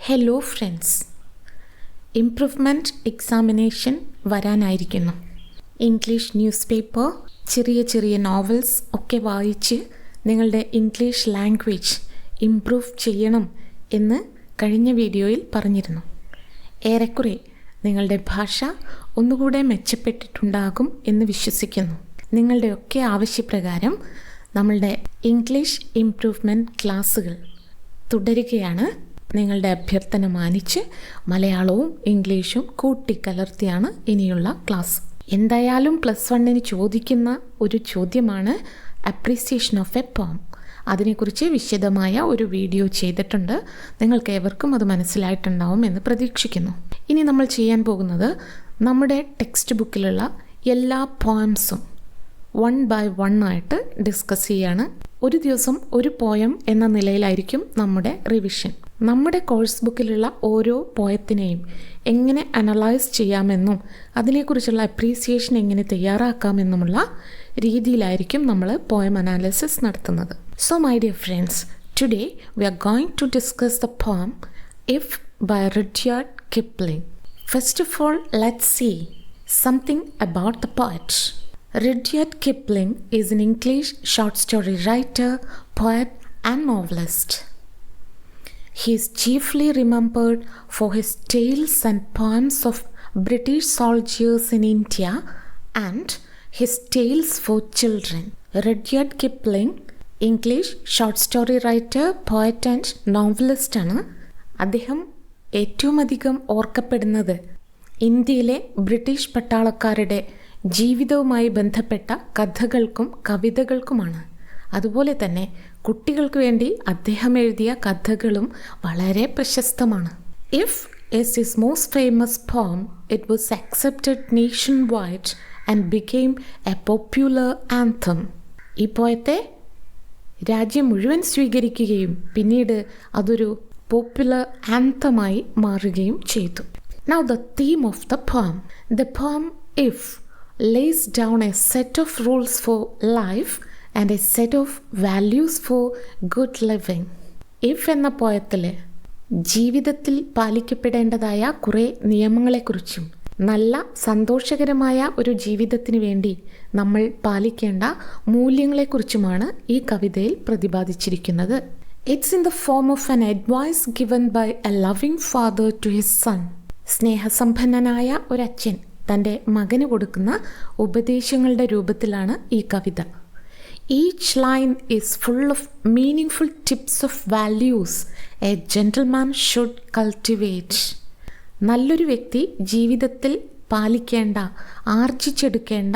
Hello friends, improvement examination വരാനായിരിക്കുന്നു. English newspaper, ചെറിയ ചെറിയ നോവൽസ് ഒക്കെ വായിച്ച് നിങ്ങളുടെ ഇംഗ്ലീഷ് ലാംഗ്വേജ് ഇംപ്രൂവ് ചെയ്യണം എന്ന് കഴിഞ്ഞ വീഡിയോയിൽ പറഞ്ഞിരുന്നു. ഏറെക്കുറെ നിങ്ങളുടെ ഭാഷ ഒന്നുകൂടെ മെച്ചപ്പെട്ടിട്ടുണ്ടാകും എന്ന് വിശ്വസിക്കുന്നു. നിങ്ങളുടെയൊക്കെ ആവശ്യപ്രകാരം നമ്മളുടെ ഇംഗ്ലീഷ് ഇംപ്രൂവ്മെൻറ്റ് ക്ലാസ്സുകൾ തുടരുകയാണ്. നിങ്ങളുടെ അഭ്യർത്ഥന മാനിച്ച് മലയാളവും ഇംഗ്ലീഷും കൂട്ടിക്കലർത്തിയാണ് ഇനിയുള്ള ക്ലാസ്. എന്തായാലും +1 ചോദിക്കുന്ന ഒരു ചോദ്യമാണ് അപ്രീസിയേഷൻ ഓഫ് എ പോം. അതിനെക്കുറിച്ച് വിശദമായ ഒരു വീഡിയോ ചെയ്തിട്ടുണ്ട്. നിങ്ങൾക്ക് ഏവർക്കും അത് മനസ്സിലായിട്ടുണ്ടാവും എന്ന് പ്രതീക്ഷിക്കുന്നു. ഇനി നമ്മൾ ചെയ്യാൻ പോകുന്നത് നമ്മുടെ ടെക്സ്റ്റ് ബുക്കിലുള്ള എല്ലാ പോയംസും 1 by 1 ആയിട്ട് ഡിസ്കസ് ചെയ്യാണ്. ഒരു ദിവസം ഒരു പോയം എന്ന നിലയിലായിരിക്കും നമ്മുടെ റിവിഷൻ. നമ്മുടെ കോഴ്സ് ബുക്കിലുള്ള ഓരോ പോയത്തിനെയും എങ്ങനെ അനലൈസ് ചെയ്യാമെന്നും അതിനെക്കുറിച്ചുള്ള അപ്രീസിയേഷൻ എങ്ങനെ തയ്യാറാക്കാമെന്നുമുള്ള രീതിയിലായിരിക്കും നമ്മൾ പോയം അനാലിസിസ് നടത്തുന്നത്. So my dear friends, today we are going to discuss the poem If by Rudyard Kipling. First of all, let's see something about the poet. Rudyard Kipling is an English short story writer, poet and novelist. He is chiefly remembered for his tales and poems of British soldiers in India and his tales for children. Rudyard Kipling, English short story writer, poet and novelist ആണ്. അദ്ദേഹം ഏറ്റവും അധികം ഓർക്കപ്പെടുന്നത് ഇന്ത്യയിലെ British പട്ടാളക്കാരുടെ ജീവിതവുമായി ബന്ധപ്പെട്ട കഥകൾക്കും കവിതകൾക്കുമാണ്. അതുപോലെ തന്നെ കുട്ടികൾക്ക് വേണ്ടി അദ്ദേഹം എഴുതിയ കഥകളും വളരെ പ്രശസ്തമാണ്. If is his most famous poem, it was accepted nationwide and became a popular anthem. ഈ പോയത്തെ രാജ്യം മുഴുവൻ സ്വീകരിക്കുകയും പിന്നീട് അതൊരു പോപ്പുലർ ആന്തമായി മാറുകയും ചെയ്തു. Now the theme of the poem. The poem If lays down a set of rules for life and a set of values for good living. If എന്ന പോയത്തിലെ ജീവിതത്തിൽ പാലിക്കപ്പെടേണ്ടതായ കുറേ നിയമങ്ങളെക്കുറിച്ചും നല്ല സന്തോഷകരമായ ഒരു ജീവിതത്തിന് വേണ്ടി നമ്മൾ പാലിക്കേണ്ട മൂല്യങ്ങളെക്കുറിച്ചുമാണ് ഈ കവിതയിൽ പ്രതിപാദിച്ചിരിക്കുന്നത്. It's in the form of an advice given by a loving father to his son. സ്നേഹസമ്പന്നനായ ഒരച്ഛൻ തൻ്റെ മകന് കൊടുക്കുന്ന ഉപദേശങ്ങളുടെ രൂപത്തിലാണ് ഈ കവിത. Each line is full of meaningful tips of values a gentleman should cultivate. നല്ലൊരു വ്യക്തി ജീവിതത്തിൽ പാലിക്കേണ്ട, ആർജിച്ചെടുക്കേണ്ട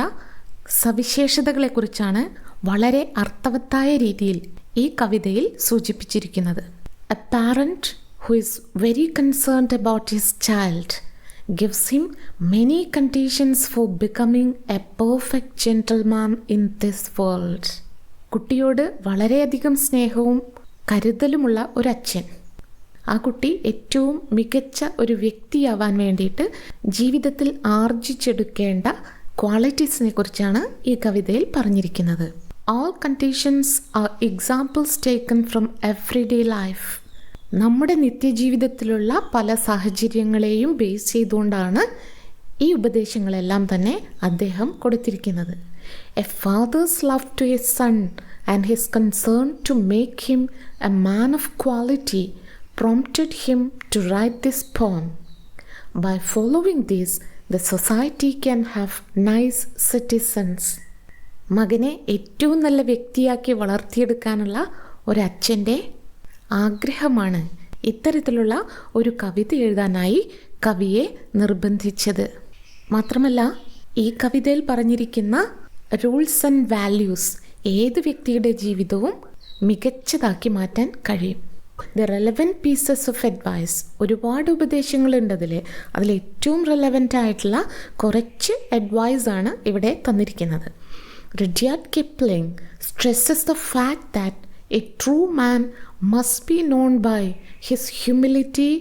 സവിശേഷതകളെക്കുറിച്ചാണ് വളരെ അർത്ഥവത്തായ രീതിയിൽ ഈ കവിതയിൽ സൂചിപ്പിച്ചിരിക്കുന്നത്. A parent who is very concerned about his child gives him many conditions for becoming a perfect gentleman in this world. കുട്ടിയോട് വളരെയധികം സ്നേഹവും കരുതലുമുള്ള ഒരച്ഛൻ ആ കുട്ടി ഏറ്റവും മികച്ച ഒരു വ്യക്തിയാവാൻ വേണ്ടിയിട്ട് ജീവിതത്തിൽ ആർജിച്ചെടുക്കേണ്ട ക്വാളിറ്റീസിനെ കുറിച്ചാണ് ഈ കവിതയിൽ പറഞ്ഞിരിക്കുന്നത്. All conditions are examples taken from everyday life. നമ്മുടെ നിത്യജീവിതത്തിലുള്ള പല സാഹചര്യങ്ങളെയും ബേസ് ചെയ്തുകൊണ്ടാണ് ഈ ഉപദേശങ്ങളെല്ലാം തന്നെ അദ്ദേഹം കൊടുത്തിരിക്കുന്നത്. A father's love to his son and his concern to make him a man of quality prompted him to write this poem. By following these the society can have nice citizens. മകനെ ഏറ്റവും നല്ല വ്യക്തിയാക്കി വളർത്തിയെടുക്കാനുള്ള ഒരച്ഛൻ്റെ ആഗ്രഹമാണ് ഇത്തരത്തിലുള്ള ഒരു കവിത എഴുതാനായി കവിയെ നിർബന്ധിച്ചത്. മാത്രമല്ല, ഈ കവിതയിൽ പറഞ്ഞിരിക്കുന്ന റൂൾസ് ആൻഡ് വാല്യൂസ് ഏത് വ്യക്തിയുടെ ജീവിതവും മികച്ചതാക്കി മാറ്റാൻ കഴിയും. The relevant pieces of advice, ഒരുപാട് ഉപദേശങ്ങളുണ്ട് അതിൽ ഏറ്റവും റെലവൻ്റ് ആയിട്ടുള്ള കുറച്ച് അഡ്വൈസാണ് ഇവിടെ തന്നിരിക്കുന്നത്. Rudyard Kipling stresses the fact that a true man must be known by his humility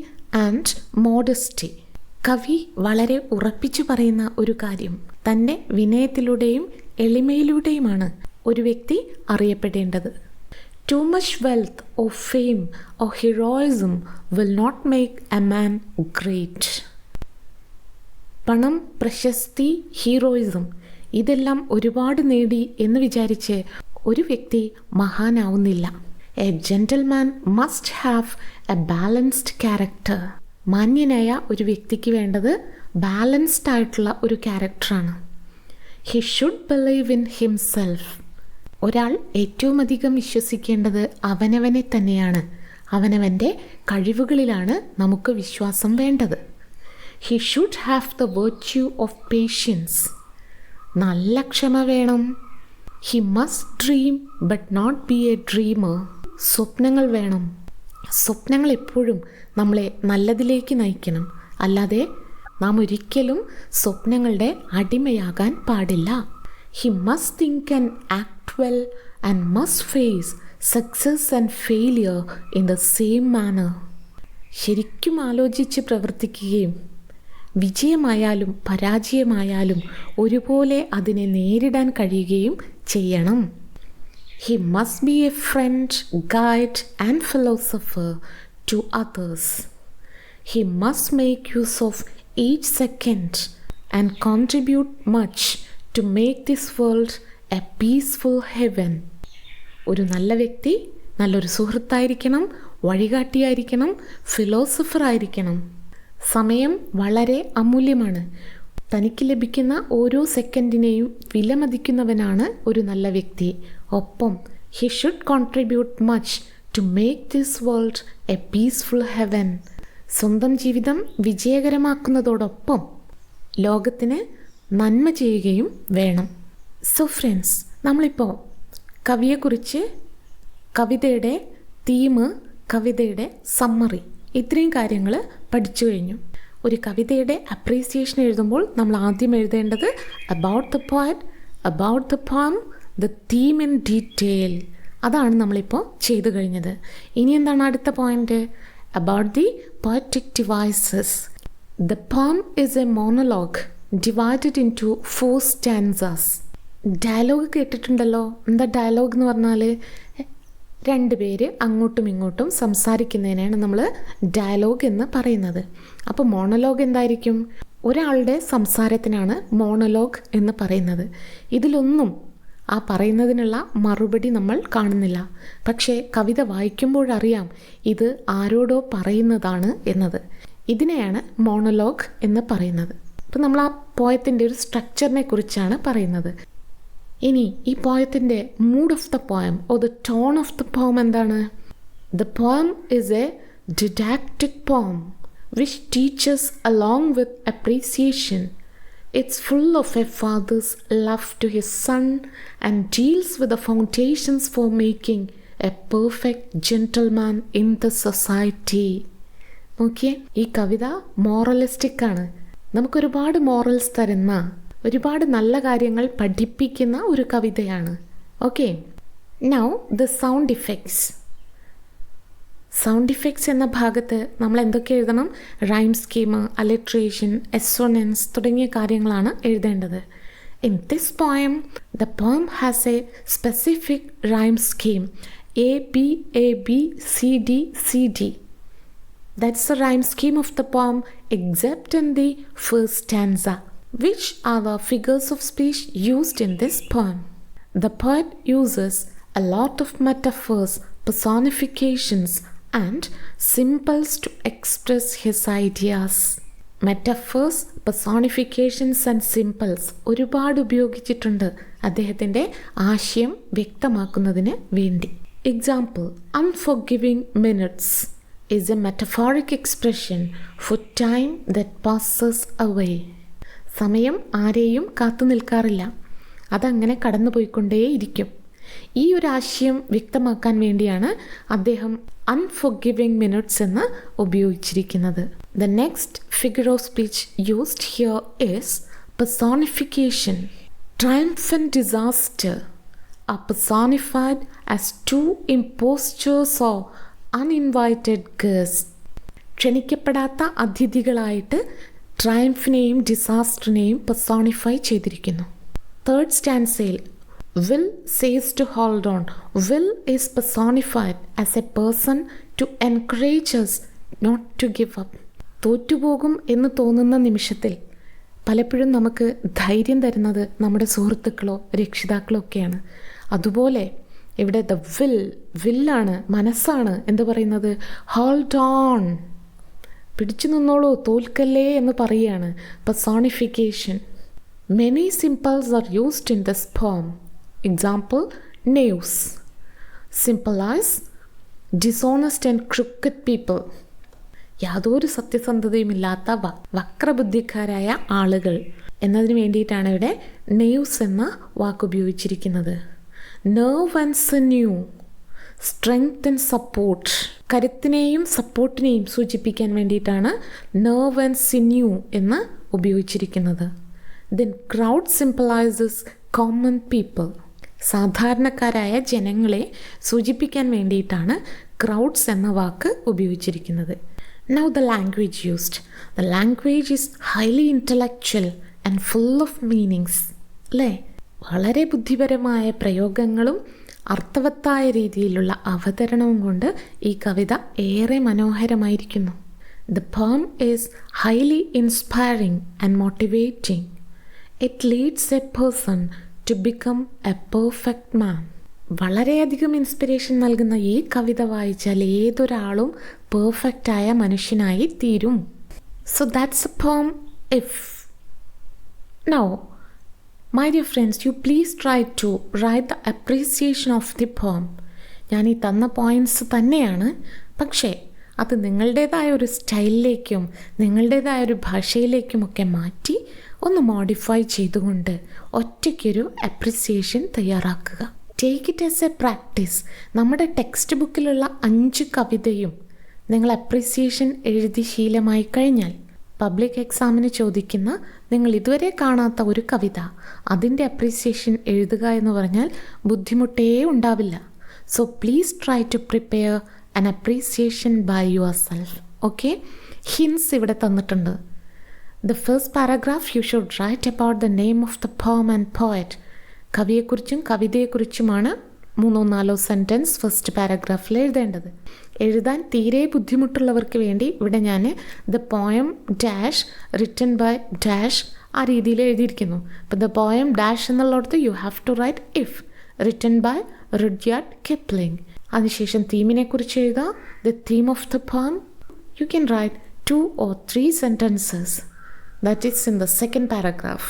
and modesty. കവി വളരെ ഉറപ്പിച്ചു പറയുന്ന ഒരു കാര്യം, തൻ്റെ വിനയത്തിലൂടെയും എളിമയിലൂടെയുമാണ് ഒരു വ്യക്തി അറിയപ്പെടേണ്ടത്. Too much wealth or fame or heroism will not make a man great. പണം, പ്രശസ്തി, ഹീറോയിസം ഇതെല്ലാം ഒരുപാട് നേടി എന്ന് വിചാരിച്ച് ഒരു വ്യക്തി മഹാനാവുന്നില്ല. A gentleman must have a balanced character. മാന്യനായ ഒരു വ്യക്തിക്ക് വേണ്ടത് ബാലൻസ്ഡ് ആയിട്ടുള്ള ഒരു ക്യാരക്ടറാണ്. He should believe in himself. ഒരാൾ ഏറ്റവും അധികം വിശ്വസിക്കേണ്ടത് അവനവനെ തന്നെയാണ്. അവനവൻ്റെ കഴിവുകളിലാണ് നമുക്ക് വിശ്വാസം വേണ്ടത്. He should have the virtue of patience. നല്ല ക്ഷമ വേണം. He must dream but not be a dreamer. സ്വപ്നങ്ങൾ വേണം. സ്വപ്നങ്ങൾ എപ്പോഴും നമ്മളെ നല്ലതിലേക്ക് നയിക്കണം. അല്ലാതെ നാം ഒരിക്കലും സ്വപ്നങ്ങളുടെ അടിമയാകാൻ പാടില്ല. He must think and act well and must face success and failure in the same manner. ശരിക്കും ആലോചിച്ച് പ്രവർത്തിക്കുകയും വിജയമായാലും പരാജയമായാലും ഒരുപോലെ അതിനെ നേരിടാൻ കഴിയുകയും ചെയ്യണം. He must be a friend, guide and philosopher to others. He must make use of each second and contribute much to make this world a peaceful heaven. ഒരു നല്ല വ്യക്തി നല്ലൊരു സുഹൃത്തായിരിക്കണം, വഴികാട്ടിയായിരിക്കണം, ഫിലോസഫർ ആയിരിക്കണം. സമയം വളരെ അമൂല്യമാണ്. തനിക്ക് ലഭിക്കുന്ന ഓരോ സെക്കൻഡിനെയും വിലമതിക്കുന്നവനാണ് ഒരു നല്ല വ്യക്തി. ഒപ്പം he should contribute much to make this world a peaceful heaven. സ്വന്തം ജീവിതം വിജയകരമാക്കുന്നതോടൊപ്പം ലോകത്തിന് നന്മ ചെയ്യുകയും വേണം. സോ ഫ്രണ്ട്സ്, നമ്മളിപ്പോൾ കവിയെക്കുറിച്ച്, കവിതയുടെ തീം, കവിതയുടെ സമ്മറി, ഇത്രയും കാര്യങ്ങൾ പഠിച്ചു കഴിഞ്ഞു. ഒരു കവിതയുടെ അപ്രീസിയേഷൻ എഴുതുമ്പോൾ നമ്മൾ ആദ്യം എഴുതേണ്ടത് about the poet, about the poem, the theme in detail. അതാണ് നമ്മളിപ്പോൾ ചെയ്തു കഴിഞ്ഞത്. ഇനി എന്താണ് അടുത്ത point? About the poetic devices. The poem is a monologue divided into 4 stanzas. Dialogue കേട്ടിട്ടുണ്ടല്ലോ. എന്താ ഡയലോഗ് എന്ന് പറഞ്ഞാൽ? രണ്ടുപേര് അങ്ങോട്ടും ഇങ്ങോട്ടും സംസാരിക്കുന്നതിനാണ് നമ്മൾ ഡയലോഗ് എന്ന് പറയുന്നത്. അപ്പോൾ മോണോലോഗ് എന്തായിരിക്കും? ഒരാളുടെ സംസാരത്തിനാണ് മോണോലോഗ് എന്ന് പറയുന്നത്. ഇതിലൊന്നും ആ പറയുന്നതിനുള്ള മറുപടി നമ്മൾ കാണുന്നില്ല. പക്ഷേ കവിത വായിക്കുമ്പോഴറിയാം ഇത് ആരോടോ പറയുന്നതാണ് എന്നത്. ഇതിനെയാണ് മോണോലോഗ് എന്ന് പറയുന്നത്. അപ്പോൾ നമ്മൾ ആ പോയത്തിൻ്റെ ഒരു സ്ട്രക്ചറിനെ കുറിച്ചാണ് പറയുന്നത്. ഇനി ഈ പോയത്തിൻ്റെ mood of the poem or the tone of the poem എന്താണ്? The poem is a didactic poem which teaches along with appreciation. It's full of a father's love to his son and deals with the foundations for making a perfect gentleman in the society. നോക്കിയേ, ഈ കവിത moralistic ആണ്. നമുക്കൊരുപാട് morals തരുന്ന, ഒരുപാട് നല്ല കാര്യങ്ങൾ പഠിപ്പിക്കുന്ന ഒരു കവിതയാണ്. Okay, now the sound effects. Sound effects എന്ന ഭാഗത്ത് നമ്മൾ എന്തൊക്കെ എഴുതണം? റൈം സ്കീം, അലിട്രേഷൻ, എസോണൻസ് തുടങ്ങിയ കാര്യങ്ങളാണ് എഴുതേണ്ടത്. In this poem the poem has A specific rhyme scheme AB AB CD CD. That's the rhyme scheme of the poem except in the first stanza, which are the figures of speech used in this poem. The poet uses a lot of metaphors, personifications and symbols to express his ideas. Metaphors, personifications and symbols ഒരുപാട് ഉപയോഗിച്ചിട്ടുണ്ട് അദ്ദേഹത്തിൻ്റെ ആശയം വ്യക്തമാക്കുന്നതിന് വേണ്ടി. Example, unforgiving minutes is a metaphoric expression for time that passes away. സമയം ആരെയും കാത്തു നിൽക്കാറില്ല, അതങ്ങനെ കടന്നുപോയിക്കൊണ്ടേയിരിക്കും. ഈ ഒരു ആശയം വ്യക്തമാക്കാൻ വേണ്ടിയാണ് അദ്ദേഹം അൺഫോർഗിവിംഗ് മിനിറ്റ്സ് എന്ന് ഉപയോഗിച്ചിരിക്കുന്നത്. The next figure of speech used here is personification. Triumph and disaster are personified as two impostors or uninvited guests. ക്ഷണിക്കപ്പെടാത്ത അതിഥികളായിട്ട് ട്രയംഫിനെയും ഡിസാസ്റ്ററിനെയും പെർസോണിഫൈ ചെയ്തിരിക്കുന്നു. തേർഡ് സ്റ്റാൻസയിൽ Will says to hold on. Will is personified as a person to encourage us not to give up. തോറ്റുപോകും എന്ന് തോന്നുന്ന നിമിഷത്തിൽ പലപ്പോഴും നമുക്ക് ധൈര്യം തരുന്നത് നമ്മുടെ സുഹൃത്തുക്കളോ രക്ഷിതാക്കളോ ഒക്കെയാണ്. അതുപോലെ ഇവിടെ ദ വില്ലാണ്, മനസ്സാണ് എന്ത് പറയുന്നത്, ഹോൾഡ് ഓൺ, പിടിച്ചു നിന്നോളൂ, തോൽക്കല്ലേ എന്ന് പറയുകയാണ്. personification. Many symbols are used in this poem. Example, knaves symbolize dishonest and crooked people. യാതൊരു സത്യസന്ധതയുമില്ലാത്ത വക്രബുദ്ധിക്കാരായ ആളുകൾ എന്നതിന് വേണ്ടിയിട്ടാണ് ഇവിടെ നെയ്വ്സ് എന്ന വാക്ക് ഉപയോഗിച്ചിരിക്കുന്നത്. Nerve and sinew, strength and support, കരുത്തിനെയും സപ്പോർട്ടിനെയും സൂചിപ്പിക്കാൻ വേണ്ടിയിട്ടാണ് നെർവ് ആൻഡ് സിന്യൂ എന്ന് ഉപയോഗിച്ചിരിക്കുന്നത്. Then crowd symbolises common people, സാധാരണക്കാരായ ജനങ്ങളെ സൂചിപ്പിക്കാൻ വേണ്ടിയിട്ടാണ് ക്രൗഡ്സ് എന്ന വാക്ക് ഉപയോഗിച്ചിരിക്കുന്നത്. Now the language used. The language is highly intellectual and full of meanings. അല്ലേ? വളരെ ബുദ്ധിപരമായ പ്രയോഗങ്ങളും അർത്ഥവത്തായ രീതിയിലുള്ള അവതരണവും കൊണ്ട് ഈ കവിത ഏറെ മനോഹരമായിരിക്കുന്നു. The poem is highly inspiring and motivating. It leads a person to become a perfect man. വളരെയധികം ഇൻസ്പിറേഷൻ നൽകുന്ന ഈ കവിത വായിച്ചാൽ ഏതൊരാളും പെർഫെക്റ്റായ മനുഷ്യനായി തീരും. So that's a poem If. Now my dear friends, you please try to write the appreciation of the poem. ഞാൻ ഈ തന്ന പോയിൻറ്റ്സ് തന്നെയാണ്, പക്ഷേ അത് നിങ്ങളുടേതായ ഒരു സ്റ്റൈലിലേക്കും നിങ്ങളുടേതായ ഒരു ഭാഷയിലേക്കുമൊക്കെ മാറ്റി ഒന്ന് മോഡിഫൈ ചെയ്തുകൊണ്ട് ഒറ്റയ്ക്കൊരു അപ്രീസിയേഷൻ തയ്യാറാക്കുക. Take it as A practice. നമ്മുടെ ടെക്സ്റ്റ് ബുക്കിലുള്ള 5 കവിതയും നിങ്ങൾ അപ്രീസിയേഷൻ എഴുതി ശീലമായി കഴിഞ്ഞാൽ പബ്ലിക് എക്സാമിന് ചോദിക്കുന്ന നിങ്ങൾ ഇതുവരെ കാണാത്ത ഒരു കവിത അതിൻ്റെ അപ്രീസിയേഷൻ എഴുതുക എന്ന് പറഞ്ഞാൽ ബുദ്ധിമുട്ടേ ഉണ്ടാവില്ല. So please try to prepare an appreciation by yourself. Okay? Hints ഇവിടെ തന്നിട്ടുണ്ട്. The first paragraph you should write about the name of the poem and poet. കവിയെക്കുറിച്ചും കവിതയെക്കുറിച്ചുമാണ് 3-4 സെൻറ്റൻസ് ഫസ്റ്റ് പാരഗ്രാഫിൽ എഴുതേണ്ടത്. എഴുതാൻ തീരെ ബുദ്ധിമുട്ടുള്ളവർക്ക് വേണ്ടി ഇവിടെ ഞാൻ the poem dash written by dash ആ രീതിയിൽ എഴുതിയിരിക്കുന്നു. അപ്പോൾ ദ പോയം ഡാഷ് എന്നുള്ളിടത്ത് you have to write if written by Rudyard Kipling. അതിനുശേഷം തീമിനെ കുറിച്ച് എഴുതുക. The theme of the poem you can write 2 or 3 sentences. That is in the second paragraph.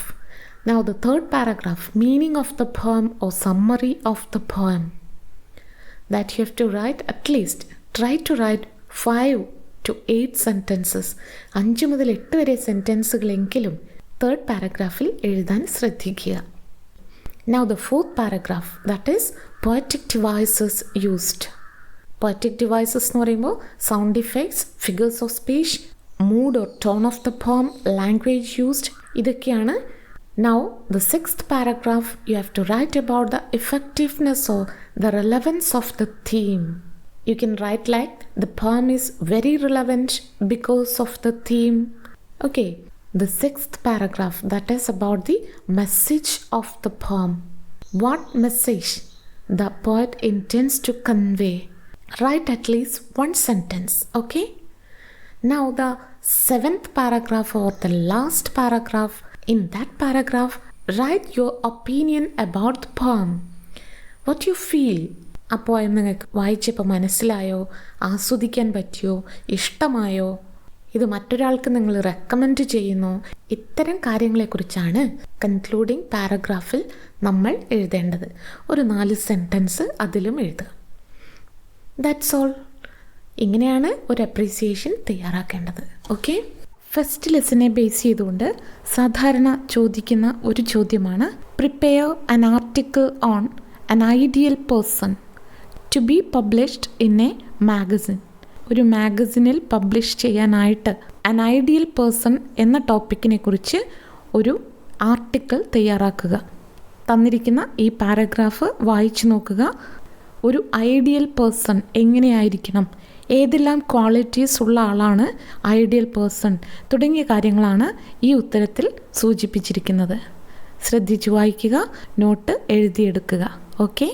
Now the third paragraph, meaning of the poem or summary of the poem. That you have to write at least, try to write 5 to 8 sentences. 5 മുതൽ 8 വരെ സെൻറ്റൻസുകളെങ്കിലും third പാരഗ്രാഫിൽ എഴുതാൻ ശ്രദ്ധിക്കുക. Now the fourth paragraph, that is poetic devices used. Poetic devices എന്ന് പറയുമ്പോൾ sound effects, figures of speech, mood or tone of the പോം, language used, ഇതൊക്കെയാണ്. Now the sixth paragraph you have to write about the effectiveness or the relevance of the theme. You can write like the poem is very relevant because of the theme. Okay. The sixth paragraph, that is about the message of the poem. What message the poet intends to convey. Write at least 1 sentence, okay? Now the 7th paragraph or the last paragraph, in that paragraph, write your opinion about the poem. What you feel. ആ poem നിങ്ങൾക്ക് വായിച്ചപ്പോൾ മനസ്സിലായോ, ആസ്വദിക്കാൻ പറ്റിയോ, ഇഷ്ടമായോ, ഇത് മറ്റൊരാൾക്ക് നിങ്ങൾ റെക്കമെൻഡ് ചെയ്യുന്നു, ഇത്തരം കാര്യങ്ങളെക്കുറിച്ചാണ് കൺക്ലൂഡിങ് പാരഗ്രാഫിൽ നമ്മൾ എഴുതേണ്ടത്. ഒരു 4 സെൻറ്റൻസ് അതിലും എഴുതുക. That's all. ഇങ്ങനെയാണ് ഒരു അപ്രീസിയേഷൻ തയ്യാറാക്കേണ്ടത്. ഓക്കെ. ഫസ്റ്റ് ലെസനെ ബേസ് ചെയ്തുകൊണ്ട് സാധാരണ ചോദിക്കുന്ന ഒരു ചോദ്യമാണ് prepare an article on an ideal person to be published in a magazine. ഒരു മാഗസിനിൽ പബ്ലിഷ് ചെയ്യാനായിട്ട് ആൻ ഐഡിയൽ പേഴ്സൺ എന്ന ടോപ്പിക്കിനെ കുറിച്ച് ഒരു ആർട്ടിക്കിൾ തയ്യാറാക്കുക. തന്നിരിക്കുന്ന ഈ പാരഗ്രാഫ് വായിച്ചു നോക്കുക. ഒരു ഐഡിയൽ പേഴ്സൺ എങ്ങനെയായിരിക്കണം, ഏതെല്ലാം ക്വാളിറ്റീസ് ഉള്ള ആളാണ് ഐഡിയൽ പേഴ്സൺ തുടങ്ങിയ കാര്യങ്ങളാണ് ഈ ഉത്തരത്തിൽ സൂചിപ്പിച്ചിരിക്കുന്നത്. ശ്രദ്ധിച്ചു വായിക്കുക, നോട്ട് എഴുതിയെടുക്കുക. ഓക്കെ,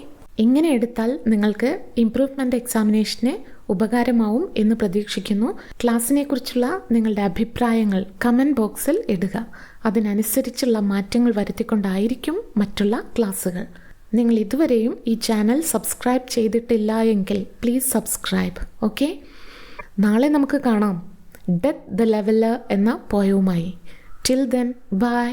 ഇങ്ങനെ എടുത്താൽ നിങ്ങൾക്ക് ഇംപ്രൂവ്മെൻ്റ് എക്സാമിനേഷന് ഉപകാരമാവും എന്ന് പ്രതീക്ഷിക്കുന്നു. ക്ലാസ്സിനെ കുറിച്ചുള്ള നിങ്ങളുടെ അഭിപ്രായങ്ങൾ കമൻറ്റ് ബോക്സിൽ ഇടുക. അതിനനുസരിച്ചുള്ള മാറ്റങ്ങൾ വരുത്തിക്കൊണ്ടായിരിക്കും മറ്റുള്ള ക്ലാസ്സുകൾ. നിങ്ങൾ ഇതുവരെയും ഈ ചാനൽ സബ്സ്ക്രൈബ് ചെയ്തിട്ടില്ല എങ്കിൽ പ്ലീസ് സബ്സ്ക്രൈബ്. ഓക്കെ, നാളെ നമുക്ക് കാണാം ഡെത്ത് ദ ലെവലർ എന്ന പോയവുമായി. Till then, by.